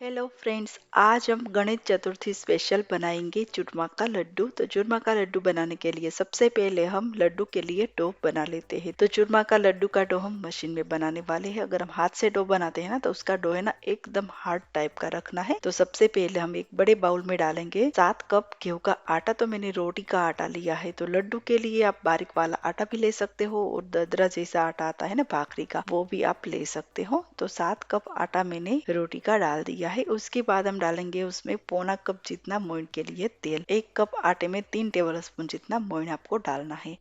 Hello friends, आज हम Ganesh Chaturthi special बनाएंगे चूरमा का लड्डू। तो चूरमा का लड्डू बनाने के लिए सबसे पहले हम लड्डू के लिए डो बना लेते हैं। तो चूरमा का लड्डू का डो हम मशीन में बनाने वाले हैं। अगर हम हाथ से डो बनाते हैं ना तो उसका डो है ना एकदम हार्ड टाइप का रखना है। तो सबसे पहले हम एक बड़े बाउल में डालेंगे 7 कप गेहूं का आटा। तो मैंने रोटी का आटा लिया है। तो लड्डू के लिए आप बारीक वाला आटा भी ले सकते हो और ददरा जैसा आटा आता है ना भाखरी का, वो भी आप ले सकते हो। तो 7 कप आटा मैंने रोटी का डाल दिया है। उसके बाद हम डालेंगे उसमें पौना कप जितना मोइन के लिए तेल। 1 कप आटे में 3 टेबल स्पून जितना मोइन आपको डालना है।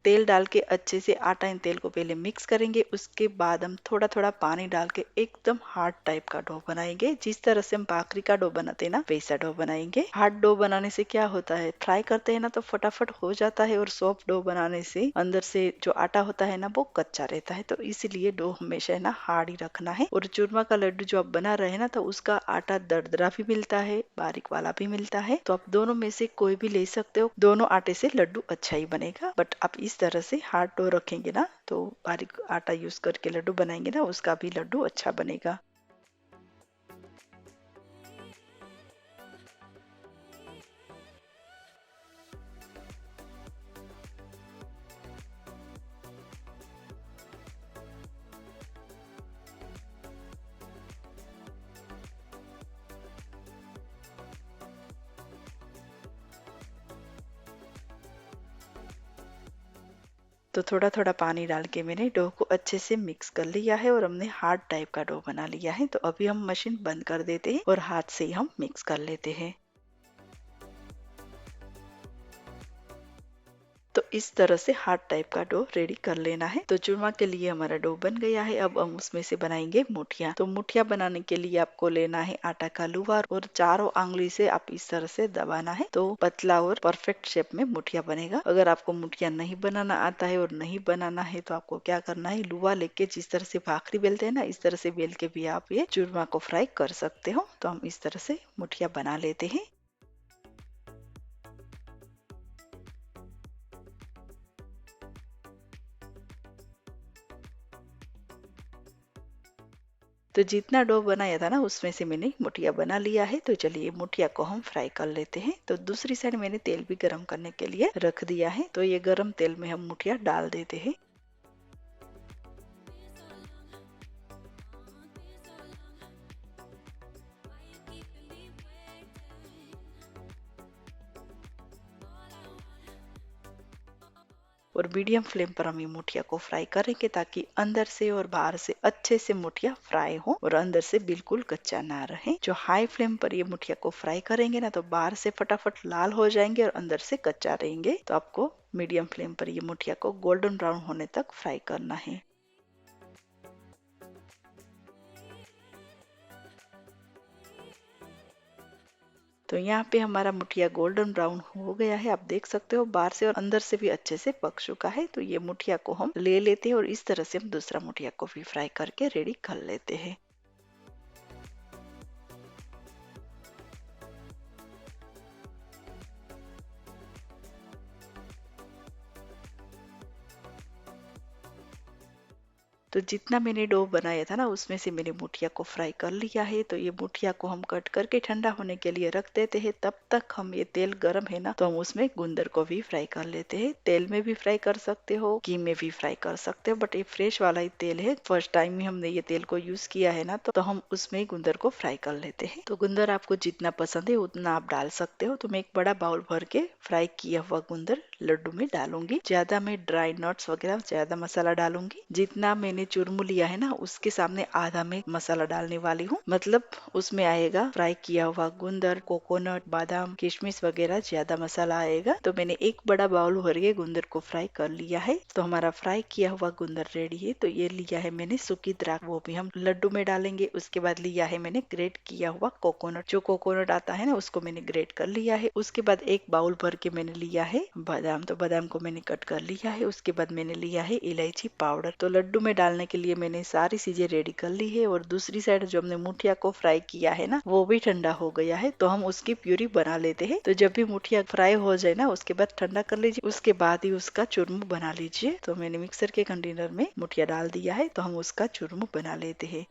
तेल डाल के अच्छे से आटा इन तेल को पहले मिक्स करेंगे। उसके बाद हम थोड़ा थोड़ा पानी डाल के एकदम हार्ड टाइप का डो बनाएंगे। जिस तरह से हम भाकरी का डो बनाते हैं ना वैसा डो बनाएंगे। हार्ड डो बनाने से क्या होता है, फ्राई करते हैं ना तो फटाफट हो जाता है, और सॉफ्ट डो बनाने से अंदर से जो आटा होता है ना वो कच्चा रहता है। तो इसीलिए डो हमेशा है ना हार्ड ही रखना है। और चूरमा का लड्डू जो आप बना रहे हैं ना तो उसका आटा दरदरा भी मिलता है, बारीक वाला भी मिलता है। तो आप दोनों में से कोई भी ले सकते हो। दोनों आटे से लड्डू अच्छा ही बनेगा। बट आप इस तरह से हार्ड डो रखेंगे ना तो बारीक आटा यूज करके लड्डू बनाएंगे ना, उसका भी लड्डू अच्छा बनेगा। तो थोड़ा थोड़ा पानी डाल के मैंने डो को अच्छे से मिक्स कर लिया है और हमने हार्ड टाइप का डो बना लिया है। तो अभी हम मशीन बंद कर देते हैं और हाथ से ही हम मिक्स कर लेते हैं। तो इस तरह से हार्ड टाइप का डो रेडी कर लेना है। तो चूरमा के लिए हमारा डो बन गया है। अब हम उसमें से बनाएंगे मुठिया। तो मुठिया बनाने के लिए आपको लेना है आटा का लुआ और चारों आंगली से आप इस तरह से दबाना है। तो पतला और परफेक्ट शेप में मुठिया बनेगा। अगर आपको मुठिया नहीं बनाना आता है और नहीं बनाना है तो आपको क्या करना है, लुआ लेके जिस तरह से भाखरी बेलते हैं ना इस तरह से बेल के भी आप ये चूरमा को फ्राई कर सकते हो। तो हम इस तरह से मुठिया बना लेते हैं। तो जितना डो बनाया था ना उसमें से मैंने मुठिया बना लिया है। तो चलिए मुठिया को हम फ्राई कर लेते हैं। तो दूसरी साइड मैंने तेल भी गरम करने के लिए रख दिया है। तो ये गरम तेल में हम मुठिया डाल देते हैं। और मीडियम फ्लेम पर हम ये मुठिया को फ्राई करेंगे ताकि अंदर से और बाहर से अच्छे से मुठिया फ्राई हो और अंदर से बिल्कुल कच्चा ना रहे। जो हाई फ्लेम पर ये मुठिया को फ्राई करेंगे ना तो बाहर से फटाफट लाल हो जाएंगे और अंदर से कच्चा रहेंगे। तो आपको मीडियम फ्लेम पर ये मुठिया को गोल्डन ब्राउन होने तक फ्राई करना है। तो यहाँ पे हमारा मुठिया गोल्डन ब्राउन हो गया है। आप देख सकते हो बाहर से और अंदर से भी अच्छे से पक चुका है। तो ये मुठिया को हम ले लेते हैं और इस तरह से हम दूसरा मुठिया को भी फ्राई करके रेडी कर लेते हैं। तो जितना मैंने डो बनाया था ना उसमें से मैंने मुठिया को फ्राई कर लिया है। तो ये मुठिया को हम कट करके ठंडा होने के लिए रख देते हैं। तब तक हम ये तेल गरम है ना तो हम उसमें गुंदर को भी फ्राई कर लेते हैं। तेल में भी फ्राई कर सकते हो, घी में भी फ्राई कर सकते हो, बट ये फ्रेश वाला ही तेल है। फर्स्ट टाइम ही हमने ये तेल को यूज किया है ना तो हम उसमें गुंदर को फ्राई कर लेते हैं। तो गुंदर आपको जितना पसंद है उतना आप डाल सकते हो। तो मैं एक बड़ा बाउल भर के फ्राई किया हुआ गुंदर लड्डू में डालूंगी। ज्यादा मैं ड्राई नट्स वगैरह ज्यादा मसाला डालूंगी। जितना मैंने चुरमु लिया है ना उसके सामने आधा में मसाला डालने वाली हूँ। मतलब उसमें आएगा फ्राई किया हुआ गुंदर, कोकोनट, बादाम, किशमिश वगैरह ज्यादा मसाला आएगा। तो मैंने एक बड़ा बाउल भर के गुंदर को फ्राई कर लिया है। तो हमारा फ्राई किया हुआ गुंदर रेडी है। तो ये लिया है मैंने सूखी द्राख, वो भी हम लड्डू में डालेंगे। उसके बाद लिया है मैंने ग्रेट किया हुआ कोकोनट, जो कोकोनट आता है ना उसको मैंने ग्रेट कर लिया है। उसके बाद एक बाउल भर के मैंने लिया है बादाम, तो बादाम को मैंने कट कर लिया है। उसके बाद मैंने लिया है इलायची पाउडर। तो लड्डू में डालने के लिए मैंने सारी चीजें रेडी कर ली है। और दूसरी साइड जो हमने मुठिया को फ्राई किया है ना वो भी ठंडा हो गया है। तो हम उसकी प्यूरी बना लेते हैं। तो जब भी मुठिया फ्राई हो जाए ना उसके बाद ठंडा कर लीजिए, उसके बाद ही उसका चूरमू बना लीजिए। तो मैंने मिक्सर के कंटेनर में मुठिया डाल दिया है। तो हम उसका चूरमू बना लेते हैं।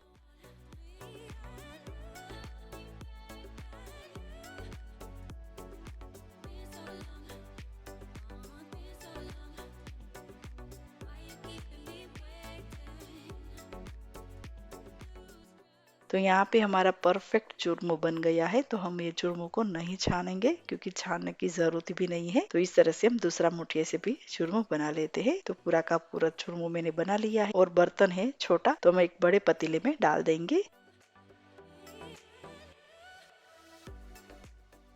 तो यहाँ पे हमारा परफेक्ट चूरमो बन गया है। तो हम ये चूरमो को नहीं छानेंगे क्योंकि छानने की जरूरत भी नहीं है। तो इस तरह से हम दूसरा मुठिया से भी चूरमो बना लेते हैं। तो पूरा का पूरा चूरमो मैंने बना लिया है और बर्तन है छोटा, तो हम एक बड़े पतीले में डाल देंगे।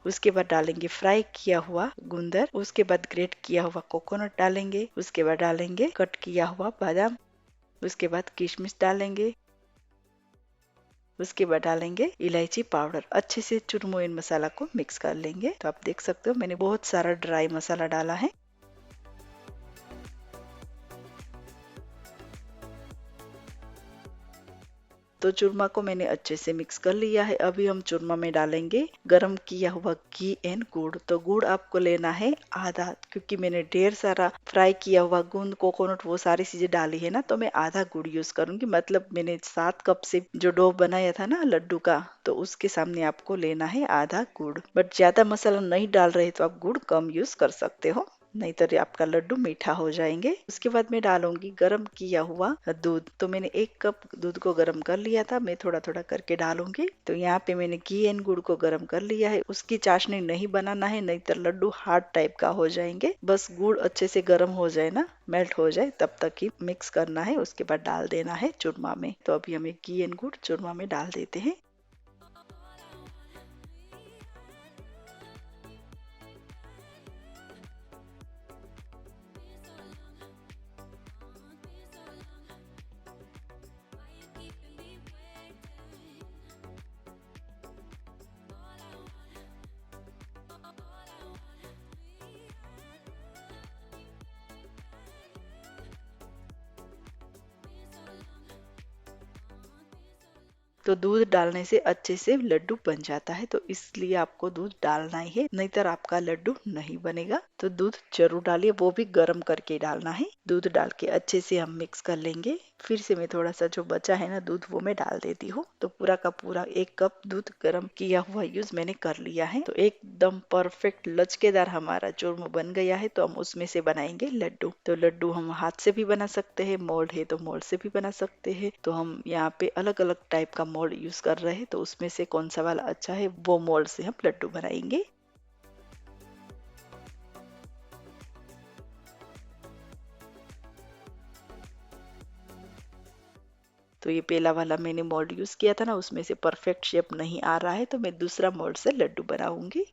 उसके बाद डालेंगे फ्राई किया हुआ गुंदर, उसके बाद ग्रेट किया हुआ कोकोनट डालेंगे, उसके बाद डालेंगे कट किया हुआ बादाम, उसके बाद किशमिश डालेंगे, उसके बाद डालेंगे इलायची पाउडर। अच्छे से चुरमो इन मसाला को मिक्स कर लेंगे। तो आप देख सकते हो मैंने बहुत सारा ड्राई मसाला डाला है। तो चूरमा को मैंने अच्छे से मिक्स कर लिया है। अभी हम चूरमा में डालेंगे गरम किया हुआ घी एंड गुड़। तो गुड़ आपको लेना है आधा, क्योंकि मैंने ढेर सारा फ्राई किया हुआ गुंद कोकोनट वो सारी चीजें डाली है ना, तो मैं आधा गुड़ यूज करूंगी। मतलब मैंने 7 कप से जो डो बनाया था ना लड्डू का, तो उसके सामने आपको लेना है आधा गुड़। बट ज्यादा मसाला नहीं डाल रहे तो आप गुड़ कम यूज कर सकते हो, नहीं तो आपका लड्डू मीठा हो जाएंगे। उसके बाद मैं डालूंगी गरम किया हुआ दूध। तो मैंने 1 कप दूध को गरम कर लिया था, मैं थोड़ा थोड़ा करके डालूंगी। तो यहाँ पे मैंने घी एंड गुड़ को गरम कर लिया है। उसकी चाशनी नहीं बनाना है, नहीं तो लड्डू हार्ड टाइप का हो जाएंगे। बस गुड़ अच्छे से गर्म हो जाए ना, मेल्ट हो जाए, तब तक ही मिक्स करना है। उसके बाद डाल देना है चूरमा में। तो अभी हमें घी एंड गुड़ चूरमा में डाल देते हैं। तो दूध डालने से अच्छे से लड्डू बन जाता है, तो इसलिए आपको दूध डालना ही है, नहीं तो आपका लड्डू नहीं बनेगा। तो दूध जरूर डालिए, वो भी गर्म करके डालना है। दूध डाल के अच्छे से हम मिक्स कर लेंगे। फिर से मैं थोड़ा सा जो बचा है ना दूध, वो मैं डाल देती हूँ। तो पूरा का पूरा 1 कप दूध गर्म किया हुआ यूज मैंने कर लिया है। तो एकदम परफेक्ट लचकेदार हमारा चूरमा बन गया है। तो हम उसमें से बनाएंगे लड्डू। तो लड्डू हम हाथ से भी बना सकते हैं, मोल्ड है तो मोल्ड से भी बना सकते हैं। तो हम यहाँ पे अलग अलग टाइप का मोल्ड यूज कर रहे हैं, तो उसमें से कौन सा वाला अच्छा है वो मोल्ड से हम लड्डू बनाएंगे। तो ये पहला वाला मैंने मोल्ड यूज किया था ना, उसमें से परफेक्ट शेप नहीं आ रहा है, तो मैं दूसरा मोल्ड से लड्डू बनाऊंगी।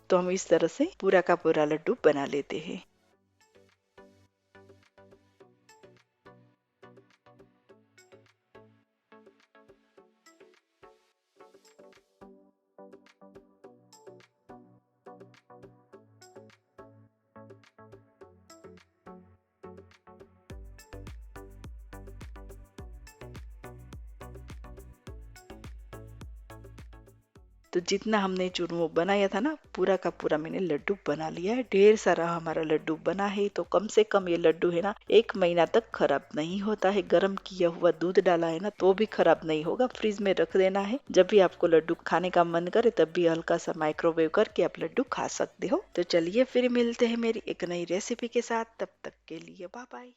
तो हम इस तरह से पूरा का पूरा लड्डू बना लेते हैं। तो जितना हमने चूरमो बनाया था ना, पूरा का पूरा मैंने लड्डू बना लिया है। ढेर सारा हमारा लड्डू बना है। तो कम से कम ये लड्डू है ना 1 महीना तक खराब नहीं होता है। गरम किया हुआ दूध डाला है ना, तो भी खराब नहीं होगा। फ्रिज में रख देना है, जब भी आपको लड्डू खाने का मन करे तब भी हल्का सा माइक्रोवेव करके आप लड्डू खा सकते हो। तो चलिए फिर मिलते हैं मेरी एक नई रेसिपी के साथ। तब तक के लिए बाय बाय।